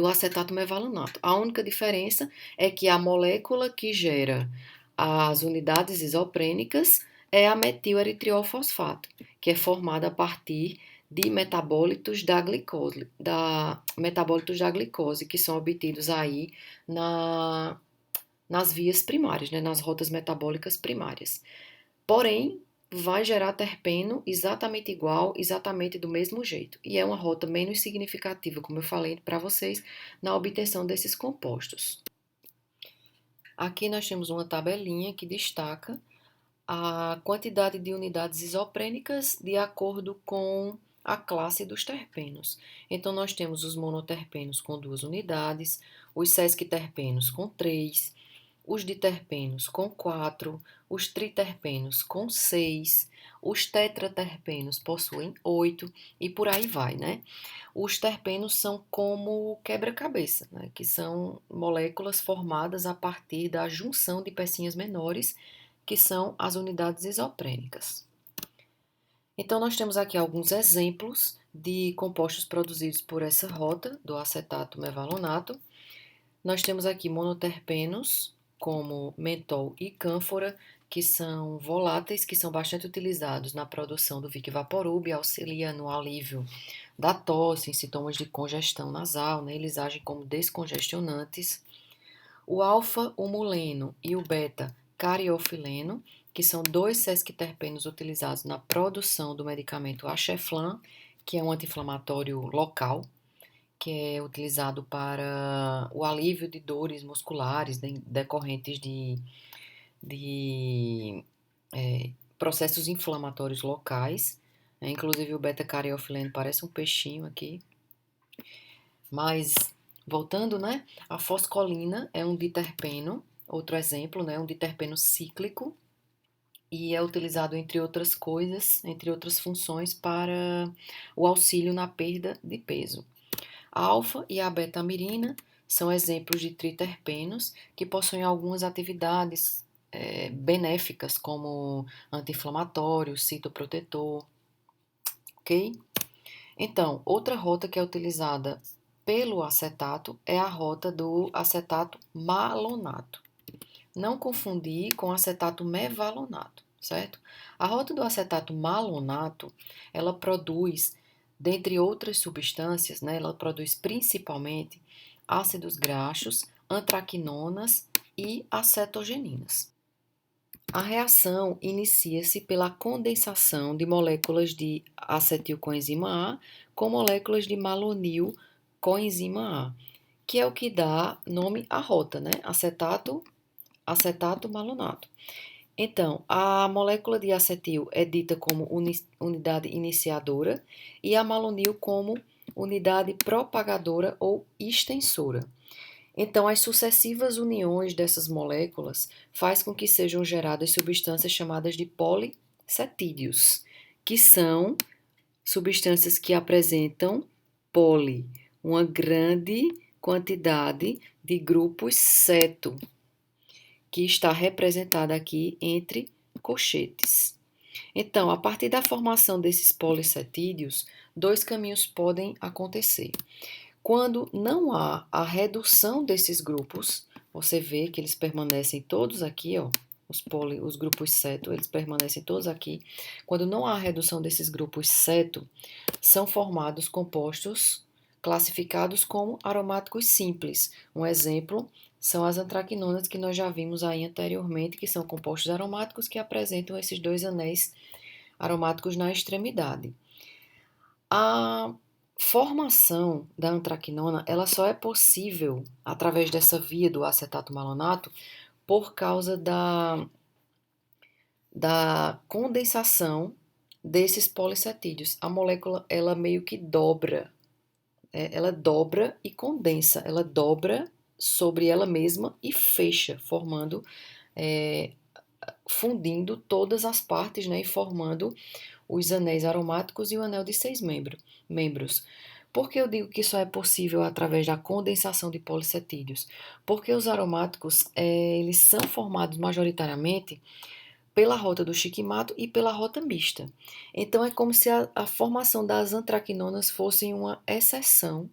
acetato mevalonato. A única diferença é que a molécula que gera as unidades isoprênicas é a metileritriol-fosfato, que é formada a partir de metabólitos da glicose, que são obtidos aí nas vias primárias, né, nas rotas metabólicas primárias. Porém, vai gerar terpeno exatamente igual, exatamente do mesmo jeito. E é uma rota menos significativa, como eu falei para vocês, na obtenção desses compostos. Aqui nós temos uma tabelinha que destaca a quantidade de unidades isoprênicas de acordo com a classe dos terpenos. Então, nós temos os monoterpenos com 2 unidades, os sesquiterpenos com 3, os diterpenos com 4, os triterpenos com 6, os tetraterpenos possuem 8 e por aí vai, né? Os terpenos são como quebra-cabeça, né? Que são moléculas formadas a partir da junção de pecinhas menores, que são as unidades isoprênicas. Então, nós temos aqui alguns exemplos de compostos produzidos por essa rota do acetato mevalonato. Nós temos aqui monoterpenos, como mentol e cânfora, que são voláteis, que são bastante utilizados na produção do Vic Vaporub, auxilia no alívio da tosse, em sintomas de congestão nasal, né? Eles agem como descongestionantes. O alfa-humuleno e o beta-cariofileno, que são dois sesquiterpenos utilizados na produção do medicamento Acheflan, que é um anti-inflamatório local, que é utilizado para o alívio de dores musculares decorrentes de processos inflamatórios locais. Inclusive o beta-cariofileno parece um peixinho aqui. Mas, voltando, né? A foscolina é um diterpeno, outro exemplo, né? Um diterpeno cíclico, e é utilizado, entre outras coisas, entre outras funções, para o auxílio na perda de peso. A alfa e a beta-amirina são exemplos de triterpenos que possuem algumas atividades benéficas, como anti-inflamatório, citoprotetor, ok? Então, outra rota que é utilizada pelo acetato é a rota do acetato malonato. Não confundir com acetato mevalonato, certo? A rota do acetato malonato, ela produz, dentre outras substâncias, né, ela produz principalmente ácidos graxos, antraquinonas e acetogeninas. A reação inicia-se pela condensação de moléculas de acetilcoenzima A com moléculas de malonil coenzima A, que é o que dá nome à rota, né? Acetato malonato. Então, a molécula de acetil é dita como unidade iniciadora e a malonil como unidade propagadora ou extensora. Então, as sucessivas uniões dessas moléculas faz com que sejam geradas substâncias chamadas de polissatídeos, que são substâncias que apresentam poli, uma grande quantidade de grupos ceto, que está representada aqui entre colchetes. Então, a partir da formação desses polissatídeos, dois caminhos podem acontecer. Quando não há a redução desses grupos, você vê que eles permanecem todos aqui, ó, os grupos ceto, eles permanecem todos aqui. Quando não há a redução desses grupos ceto, são formados compostos classificados como aromáticos simples. Um exemplo são as antraquinonas que nós já vimos aí anteriormente, que são compostos aromáticos que apresentam esses dois anéis aromáticos na extremidade. A formação da antraquinona, ela só é possível através dessa via do acetato malonato por causa da condensação desses polissatídeos. A molécula, ela meio que dobra, ela dobra e condensa, ela dobra sobre ela mesma e fecha, formando, fundindo todas as partes, né, e formando os anéis aromáticos e o anel de 6 membros. Por que eu digo que isso é possível através da condensação de polissatídeos? Porque os aromáticos, eles são formados majoritariamente pela rota do chiquimato e pela rota mista. Então, é como se a formação das antraquinonas fosse uma exceção.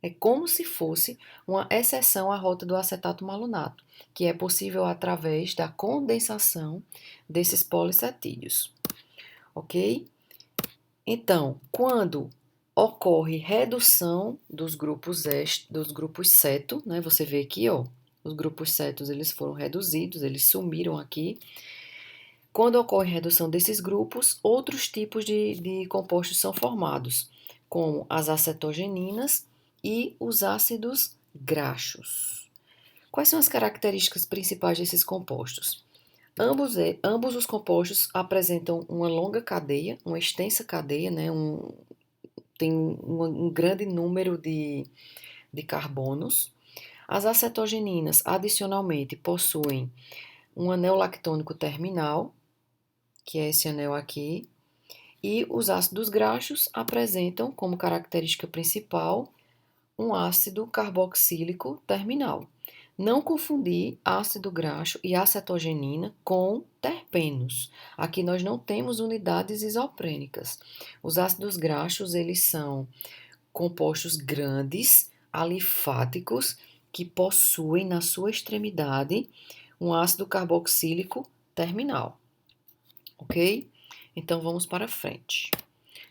É como se fosse uma exceção à rota do acetato malonato, que é possível através da condensação desses polissatídeos. Ok? Então, quando ocorre redução dos grupos ceto, né? Você vê aqui, ó, os grupos cetos eles foram reduzidos, eles sumiram aqui. Quando ocorre redução desses grupos, outros tipos de compostos são formados, como as acetogeninas e os ácidos graxos. Quais são as características principais desses compostos? Ambos os compostos apresentam uma longa cadeia, uma extensa cadeia, né? Tem um grande número de carbonos. As acetogeninas, adicionalmente, possuem um anel lactônico terminal, que é esse anel aqui, e os ácidos graxos apresentam como característica principal um ácido carboxílico terminal. Não confundir ácido graxo e acetogenina com terpenos. Aqui nós não temos unidades isoprênicas. Os ácidos graxos, eles são compostos grandes, alifáticos, que possuem na sua extremidade um ácido carboxílico terminal. Ok? Então vamos para frente.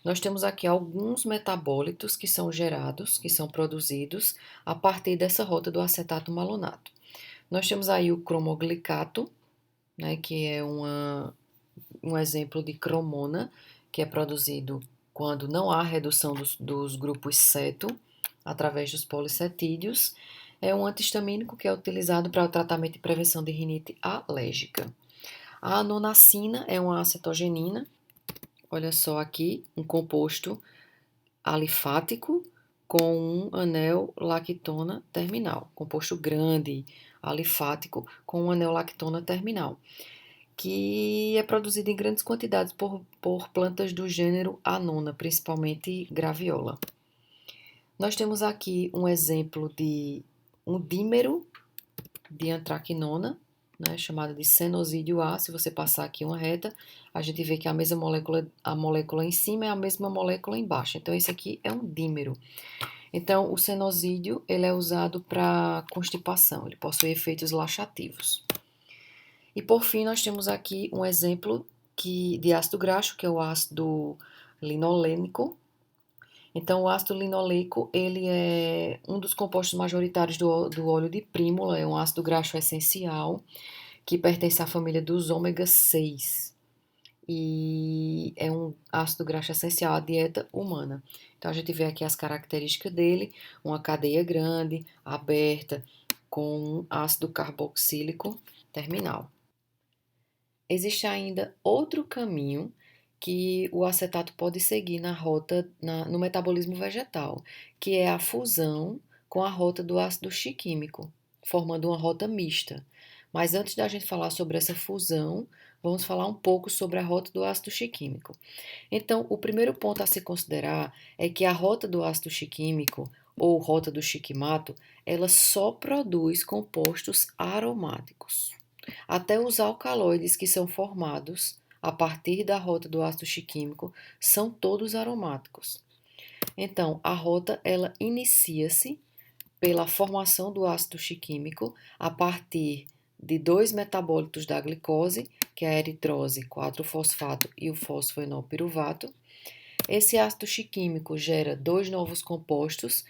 Nós temos aqui alguns metabólitos que são gerados, que são produzidos a partir dessa rota do acetato malonato. Nós temos aí o cromoglicato, né, que é um exemplo de cromona, que é produzido quando não há redução dos grupos ceto através dos polissatídeos. É um antihistamínico que é utilizado para o tratamento e prevenção de rinite alérgica. A anonacina é uma acetogenina. Olha só aqui, um composto alifático com um anel lactona terminal. Composto grande, alifático, com um anel lactona terminal, que é produzido em grandes quantidades por plantas do gênero Anona, principalmente graviola. Nós temos aqui um exemplo de um dímero de antraquinona, né, chamada de senosídeo A. Se você passar aqui uma reta, a gente vê que a mesma molécula, a molécula em cima é a mesma molécula embaixo. Então, esse aqui é um dímero. Então, o senosídeo, ele é usado para constipação, ele possui efeitos laxativos. E, por fim, nós temos aqui um exemplo de ácido graxo, que é o ácido linolênico. Então, o ácido linoleico, ele é um dos compostos majoritários do óleo de prímula, é um ácido graxo essencial, que pertence à família dos ômega 6 e é um ácido graxo essencial à dieta humana. Então, a gente vê aqui as características dele, uma cadeia grande, aberta, com um ácido carboxílico terminal. Existe ainda outro caminho que o acetato pode seguir na rota, no metabolismo vegetal, que é a fusão com a rota do ácido chiquímico, formando uma rota mista. Mas antes da gente falar sobre essa fusão, vamos falar um pouco sobre a rota do ácido chiquímico. Então, o primeiro ponto a se considerar é que a rota do ácido chiquímico, ou rota do chiquimato, ela só produz compostos aromáticos. Até os alcaloides que são formados a partir da rota do ácido chiquímico são todos aromáticos. Então, a rota ela inicia-se pela formação do ácido chiquímico a partir de dois metabólitos da glicose, que é a eritrose, 4-fosfato e o fosfoenolpiruvato. Esse ácido chiquímico gera dois novos compostos,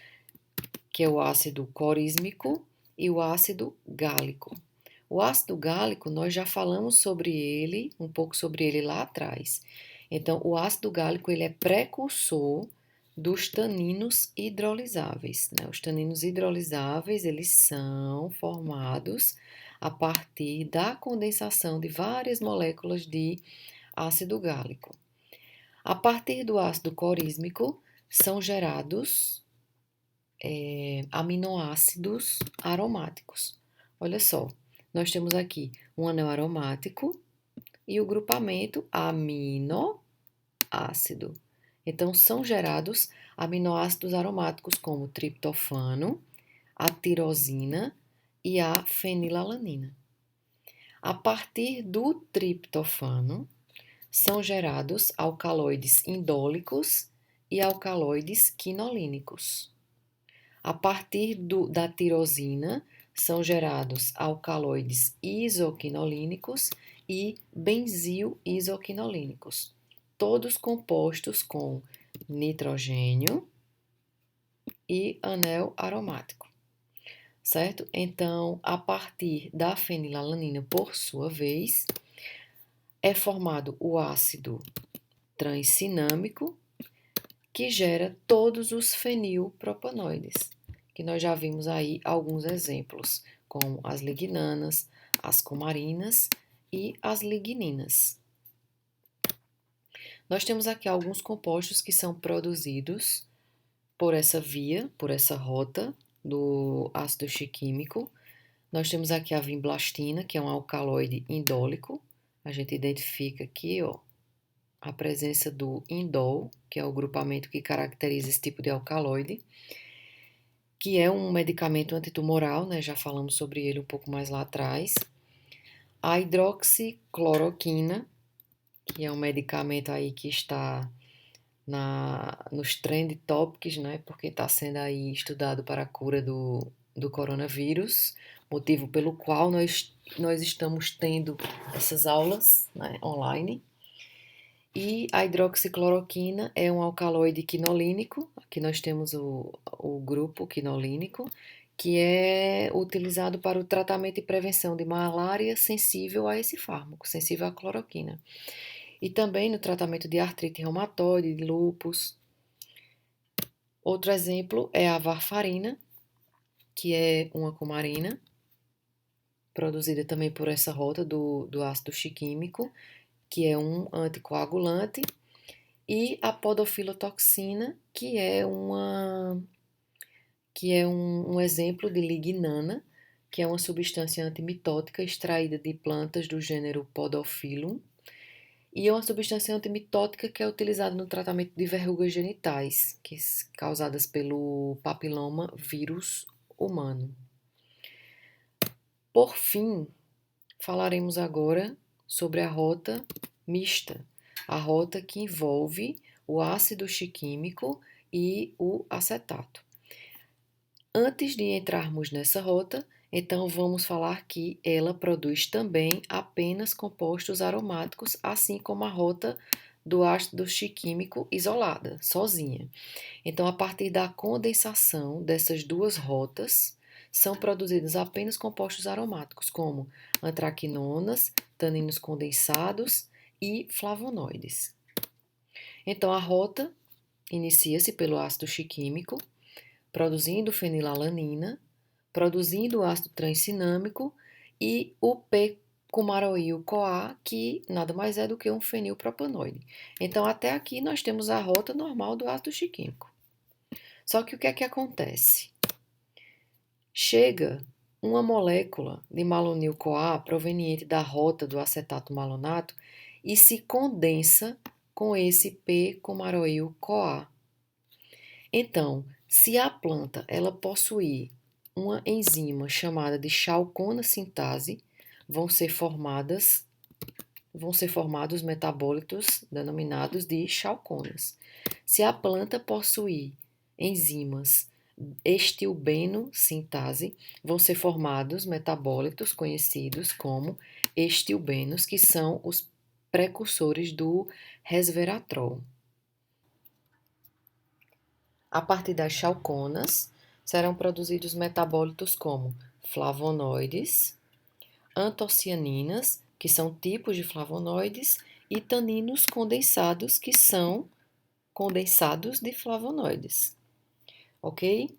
que é o ácido corísmico e o ácido gálico. O ácido gálico, nós já falamos sobre ele, um pouco sobre ele lá atrás. Então, o ácido gálico, ele é precursor dos taninos hidrolisáveis, né? Os taninos hidrolisáveis, eles são formados a partir da condensação de várias moléculas de ácido gálico. A partir do ácido corísmico, são gerados aminoácidos aromáticos. Olha só, nós temos aqui um anel aromático e o grupamento aminoácido. Então, são gerados aminoácidos aromáticos como triptofano, a tirosina e a fenilalanina. A partir do triptofano, são gerados alcaloides indólicos e alcaloides quinolínicos. A partir da tirosina, são gerados alcaloides isoquinolínicos e benzil-isoquinolínicos, todos compostos com nitrogênio e anel aromático, certo? Então, a partir da fenilalanina, por sua vez, é formado o ácido transcinâmico, que gera todos os fenilpropanoides, que nós já vimos aí alguns exemplos, como as lignanas, as cumarinas e as ligninas. Nós temos aqui alguns compostos que são produzidos por essa via, por essa rota do ácido chiquímico. Nós temos aqui a vinblastina, que é um alcaloide indólico. A gente identifica aqui, ó, a presença do indol, que é o grupamento que caracteriza esse tipo de alcaloide, que é um medicamento antitumoral, né? Já falamos sobre ele um pouco mais lá atrás. A hidroxicloroquina, que é um medicamento aí que está nos trend topics, né? Porque está sendo aí estudado para a cura do coronavírus, motivo pelo qual nós estamos tendo essas aulas, né, online. E a hidroxicloroquina é um alcaloide quinolínico, aqui nós temos o grupo quinolínico, que é utilizado para o tratamento e prevenção de malária sensível a esse fármaco, sensível à cloroquina. E também no tratamento de artrite reumatoide, de lúpus. Outro exemplo é a varfarina, que é uma cumarina, produzida também por essa rota do ácido chiquímico, que é um anticoagulante, e a podofilotoxina, que é um exemplo de lignana, que é uma substância antimitótica extraída de plantas do gênero Podophyllum, e é uma substância antimitótica que é utilizada no tratamento de verrugas genitais, causadas pelo papiloma vírus humano. Por fim, falaremos agora sobre a rota mista, a rota que envolve o ácido chiquímico e o acetato. Antes de entrarmos nessa rota, então vamos falar que ela produz também apenas compostos aromáticos, assim como a rota do ácido chiquímico isolada, sozinha. Então, a partir da condensação dessas duas rotas, são produzidos apenas compostos aromáticos, como antraquinonas, taninos condensados e flavonoides. Então, a rota inicia-se pelo ácido chiquímico, produzindo fenilalanina, produzindo ácido transinâmico e o p-cumaroil-CoA, que nada mais é do que um fenilpropanoide. Então, até aqui nós temos a rota normal do ácido chiquímico. Só que o que é que acontece? Chega uma molécula de malonil-CoA proveniente da rota do acetato malonato e se condensa com esse p-cumaroil-CoA. Então, se a planta ela possuir uma enzima chamada de chalcona sintase, vão ser formados metabólitos denominados de chalconas. Se a planta possuir enzimas estilbeno sintase, vão ser formados metabólitos conhecidos como estilbenos, que são os precursores do resveratrol. A partir das chalconas, serão produzidos metabólitos como flavonoides, antocianinas, que são tipos de flavonoides, e taninos condensados, que são condensados de flavonoides. Ok?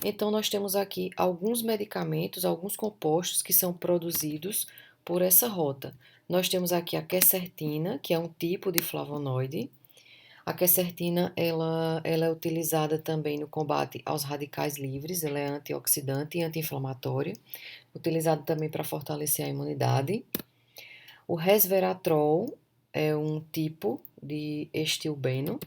Então, nós temos aqui alguns medicamentos, alguns compostos que são produzidos por essa rota. Nós temos aqui a quercetina, que é um tipo de flavonoide. A quercetina, ela é utilizada também no combate aos radicais livres, ela é antioxidante e anti-inflamatória, utilizada também para fortalecer a imunidade. O resveratrol é um tipo de estilbeno,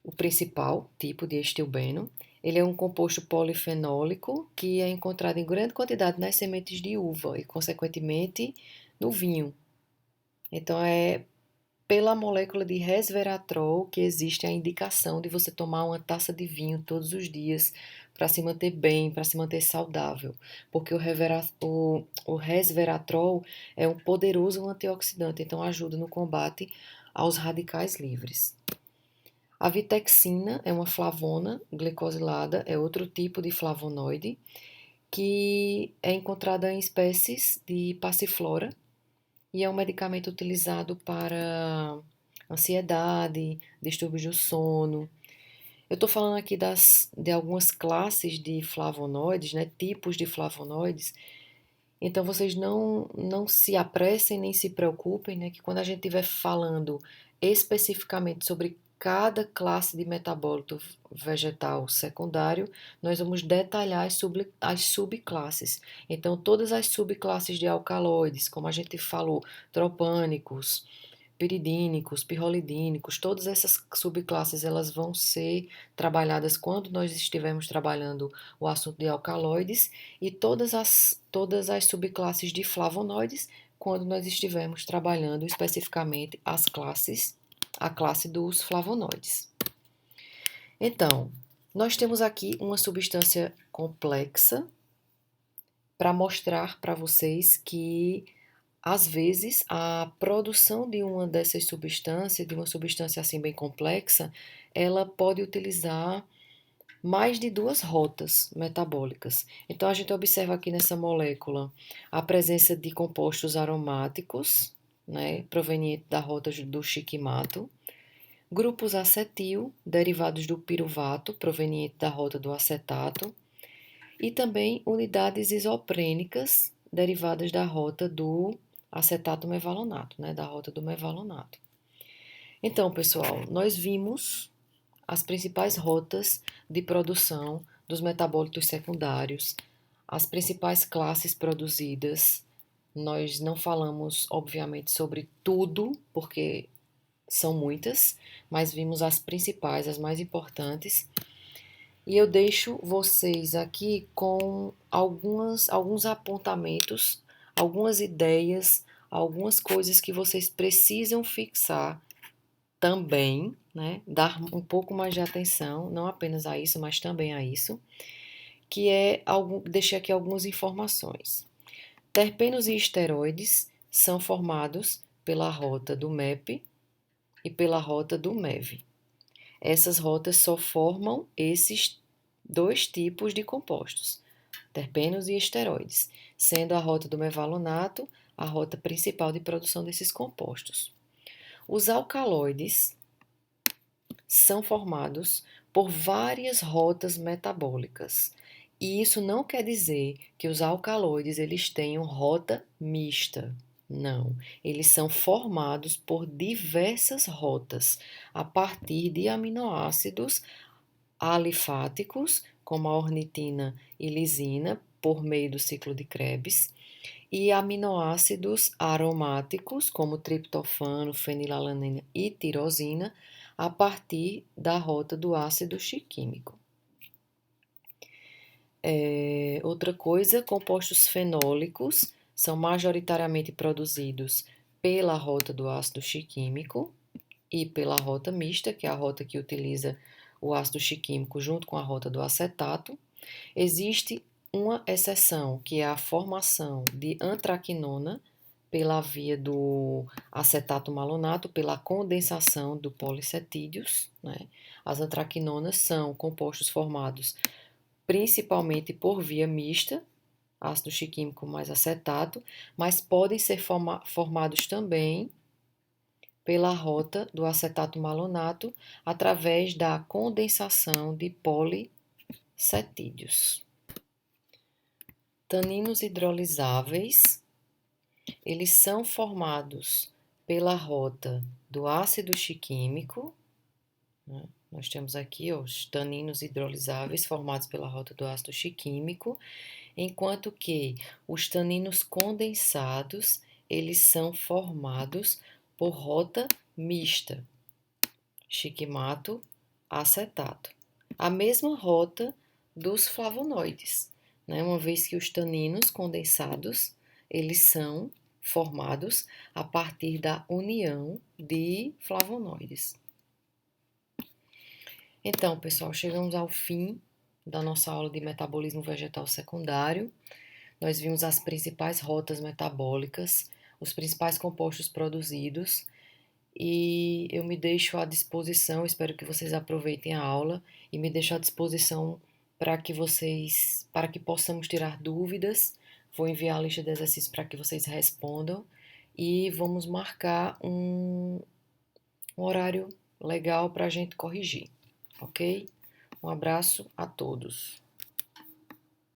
o principal tipo de estilbeno. Ele é um composto polifenólico que é encontrado em grande quantidade nas sementes de uva e, consequentemente, no vinho. Então, é pela molécula de resveratrol que existe a indicação de você tomar uma taça de vinho todos os dias para se manter bem, para se manter saudável, porque o resveratrol é um poderoso antioxidante, então ajuda no combate aos radicais livres. A vitexina é uma flavona glicosilada, é outro tipo de flavonoide que é encontrada em espécies de passiflora, e é um medicamento utilizado para ansiedade, distúrbios do sono. Eu estou falando aqui de algumas classes de flavonoides, né, tipos de flavonoides. Então, vocês não se apressem nem se preocupem, né, que quando a gente estiver falando especificamente sobre cada classe de metabólito vegetal secundário, nós vamos detalhar as subclasses. Então, todas as subclasses de alcaloides, como a gente falou, tropânicos, piridínicos, pirrolidínicos, todas essas subclasses elas vão ser trabalhadas quando nós estivermos trabalhando o assunto de alcaloides e todas as subclasses de flavonoides quando nós estivermos trabalhando especificamente a classe dos flavonoides. Então, nós temos aqui uma substância complexa para mostrar para vocês que às vezes, a produção de uma dessas substâncias, de uma substância assim bem complexa, ela pode utilizar mais de duas rotas metabólicas. Então, a gente observa aqui nessa molécula a presença de compostos aromáticos, né, provenientes da rota do xiquimato, grupos acetil, derivados do piruvato, proveniente da rota do acetato, e também unidades isoprênicas, derivadas da rota do acetato mevalonato, né, da rota do mevalonato. Então, pessoal, nós vimos as principais rotas de produção dos metabólitos secundários, as principais classes produzidas. Nós não falamos, obviamente, sobre tudo, porque são muitas, mas vimos as principais, as mais importantes. E eu deixo vocês aqui com alguns apontamentos, algumas ideias, algumas coisas que vocês precisam fixar também, né? Dar um pouco mais de atenção, não apenas a isso, mas também a isso, que é deixei aqui algumas informações. Terpenos e esteroides são formados pela rota do MEP e pela rota do MEV. Essas rotas só formam esses dois tipos de compostos, terpenos e esteroides, sendo a rota do mevalonato a rota principal de produção desses compostos. Os alcaloides são formados por várias rotas metabólicas. E isso não quer dizer que os alcaloides eles tenham rota mista. Não, eles são formados por diversas rotas a partir de aminoácidos alifáticos, como a ornitina e lisina, por meio do ciclo de Krebs, e aminoácidos aromáticos, como triptofano, fenilalanina e tirosina, a partir da rota do ácido xiquímico. Outra coisa, compostos fenólicos são majoritariamente produzidos pela rota do ácido xiquímico e pela rota mista, que é a rota que utiliza o ácido xiquímico junto com a rota do acetato. Existe uma exceção, que é a formação de antraquinona pela via do acetato malonato, pela condensação do polissetídeos, né? As antraquinonas são compostos formados principalmente por via mista, ácido xiquímico mais acetato, mas podem ser formados também pela rota do acetato malonato através da condensação de polissetídeos. Taninos hidrolisáveis, eles são formados pela rota do ácido xiquímico, né? Nós temos aqui os taninos hidrolisáveis formados pela rota do ácido xiquímico, enquanto que os taninos condensados, eles são formados por rota mista, xiquimato, acetato. A mesma rota dos flavonoides, né? Uma vez que os taninos condensados, eles são formados a partir da união de flavonoides. Então, pessoal, chegamos ao fim da nossa aula de metabolismo vegetal secundário. Nós vimos as principais rotas metabólicas, os principais compostos produzidos, e eu me deixo à disposição, espero que vocês aproveitem a aula e me deixo à disposição para que possamos tirar dúvidas. Vou enviar a lista de exercícios para que vocês respondam e vamos marcar um horário legal para a gente corrigir, ok? Um abraço a todos.